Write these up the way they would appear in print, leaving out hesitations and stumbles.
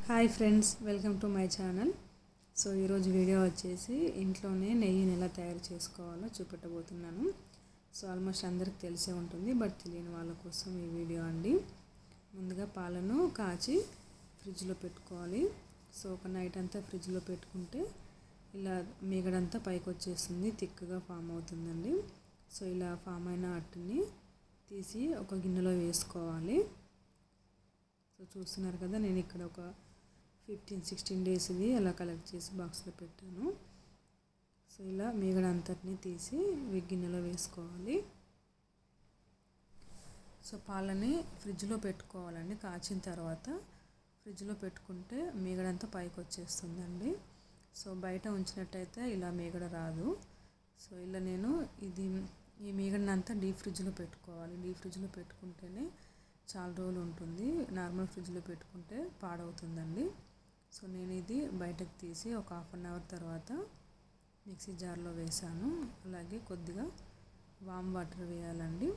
Hi friends, welcome to my channel. So ఈరోజు video వచ్చేసి ఇంట్లోనే నెయ్యిని ఎలా తయారు చేసుకోవాలో చూపెట్టబోతున్నాను. సో ఆల్మోస్ట్ అందరికి తెలిసే ఉంటుంది, బట్ తెలియని వాళ్ళ కోసం ఈ వీడియో అండి. ముందుగా పాలను కాచి ఫ్రిడ్జ్లో పెట్టుకోవాలి. సో ఒక నైట్ అంతా ఫ్రిడ్జ్లో పెట్టుకుంటే ఇలా మీగడంతా పైకి వచ్చేస్తుంది, థిక్గా ఫామ్ అవుతుందండి. సో ఇలా ఫామ్ అయిన అట్టుని తీసి ఒక గిన్నెలో వేసుకోవాలి. సో చూస్తున్నారు కదా, నేను ఇక్కడ ఒక 15-16 డేస్ది అలా కలెక్ట్ చేసి బాక్స్లో పెట్టాను. సో ఇలా మీగడ అంతటిని తీసి గిన్నెలో వేసుకోవాలి. సో పాలని ఫ్రిడ్జ్లో పెట్టుకోవాలండి. కాచిన తర్వాత ఫ్రిడ్జ్లో పెట్టుకుంటే మీగడంతా పైకి వచ్చేస్తుందండి. సో బయట ఉంచినట్టయితే ఇలా మీగడ రాదు. సో ఇలా నేను ఈ మీగడనంతా డీప్ ఫ్రిడ్జ్లో పెట్టుకోవాలి. డీప్ ఫ్రిడ్జ్లో పెట్టుకుంటేనే చాలా రోజులు ఉంటుంది. నార్మల్ ఫ్రిడ్జ్లో పెట్టుకుంటే పాడవుతుందండి. సో నేను ఇది బయటకు తీసి ఒక ½ అన్ అవర్ తర్వాత మిక్సీ జార్లో వేసాను. అలాగే కొద్దిగా వామ్ వాటర్ వేయాలండి.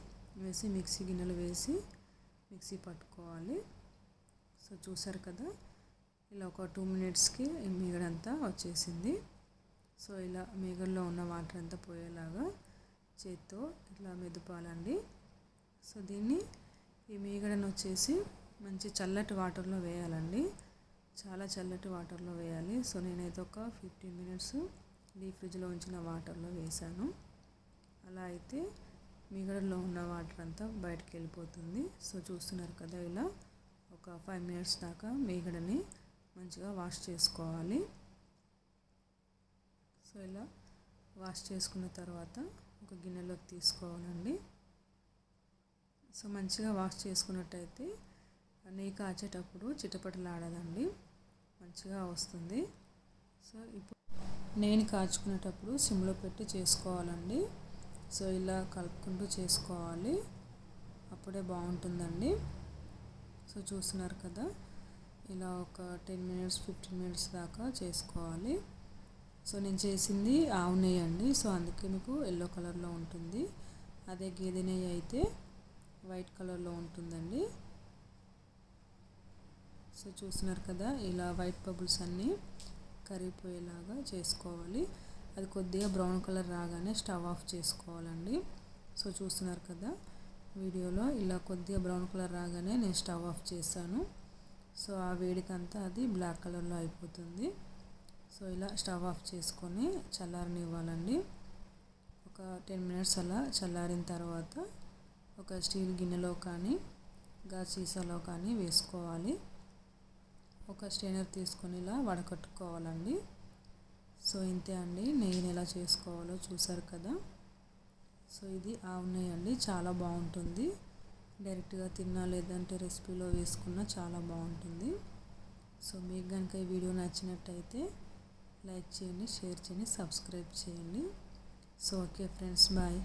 వేసి మిక్సీ గిన్నెలు వేసి మిక్సీ పట్టుకోవాలి. సో చూసారు కదా, ఇలా ఒక 2 మినిట్స్కి మీగడంతా వచ్చేసింది. సో ఇలా మీగడలో ఉన్న వాటర్ అంతా పోయేలాగా చేత్తో ఇట్లా మెదుపాలండి. సో ఈ మీగడను వచ్చేసి మంచి చల్లటి వాటర్లో వేయాలండి. చాలా చల్లటి వాటర్లో వేయాలి. సో నేనైతే ఒక 15 మినిట్స్ డీప్ ఫ్రిడ్జ్లో ఉంచిన వాటర్లో వేసాను. అలా అయితే మీగడలో ఉన్న వాటర్ అంతా బయటకు వెళ్ళిపోతుంది. సో చూస్తున్నారు కదా, ఇలా ఒక 5 మినిట్స్ దాకా మీగడని మంచిగా వాష్ చేసుకోవాలి. సో ఇలా వాష్ చేసుకున్న తర్వాత ఒక గిన్నెలోకి తీసుకోవాలండి. సో మంచిగా వాష్ చేసుకున్నట్టయితే నెయ్యి కాచేటప్పుడు చిటపటలాడదండి, మంచిగా వస్తుంది. సో ఇప్పుడు నెయ్యిని కాచుకునేటప్పుడు సిమ్లో పెట్టి చేసుకోవాలండి. సో ఇలా కలుపుకుంటూ చేసుకోవాలి, అప్పుడే బాగుంటుందండి. సో చూస్తున్నారు కదా, ఇలా ఒక 10 మినిట్స్ 15 మినిట్స్ దాకా చేసుకోవాలి. సో నేను చేసింది ఆవు నెయ్యి అండి. సో అందుకే మీకు ఎల్లో కలర్లో ఉంటుంది. అదే గేదె నెయ్యి అయితే వైట్ కలర్లో ఉంటుందండి. సో చూస్తున్నారు కదా, ఇలా వైట్ బబుల్స్ అన్నీ కరిగిపోయేలాగా చేసుకోవాలి. అది కొద్దిగా బ్రౌన్ కలర్ రాగానే స్టవ్ ఆఫ్ చేసుకోవాలండి. సో చూస్తున్నారు కదా వీడియోలో, ఇలా కొద్దిగా బ్రౌన్ కలర్ రాగానే నేను స్టవ్ ఆఫ్ చేశాను. సో ఆ వేడికంతా అది బ్లాక్ కలర్లో అయిపోతుంది. సో ఇలా స్టవ్ ఆఫ్ చేసుకొని చల్లారనివ్వాలండి. ఒక 10 మినిట్స్ అలా చల్లారిన తర్వాత ఒక స్టీల్ గిన్నెలో కానీ గాజు సీసాలో కానీ వేసుకోవాలి. ఒక స్ట్రైనర్ తీసుకొని ఇలా వడకట్టుకోవాలండి. సో ఇంతే అండి, నెయ్యిని ఎలా చేసుకోవాలో చూసారు కదా. సో ఇది ఆవు నెయ్యి అండి, చాలా బాగుంటుంది. డైరెక్ట్గా తిన్నా లేదంటే రెసిపీలో వేసుకున్నా చాలా బాగుంటుంది. సో మీకు కనుక ఈ వీడియో నచ్చినట్టయితే లైక్ చేయండి, షేర్ చేయండి, సబ్స్క్రైబ్ చేయండి. So okay friends, bye.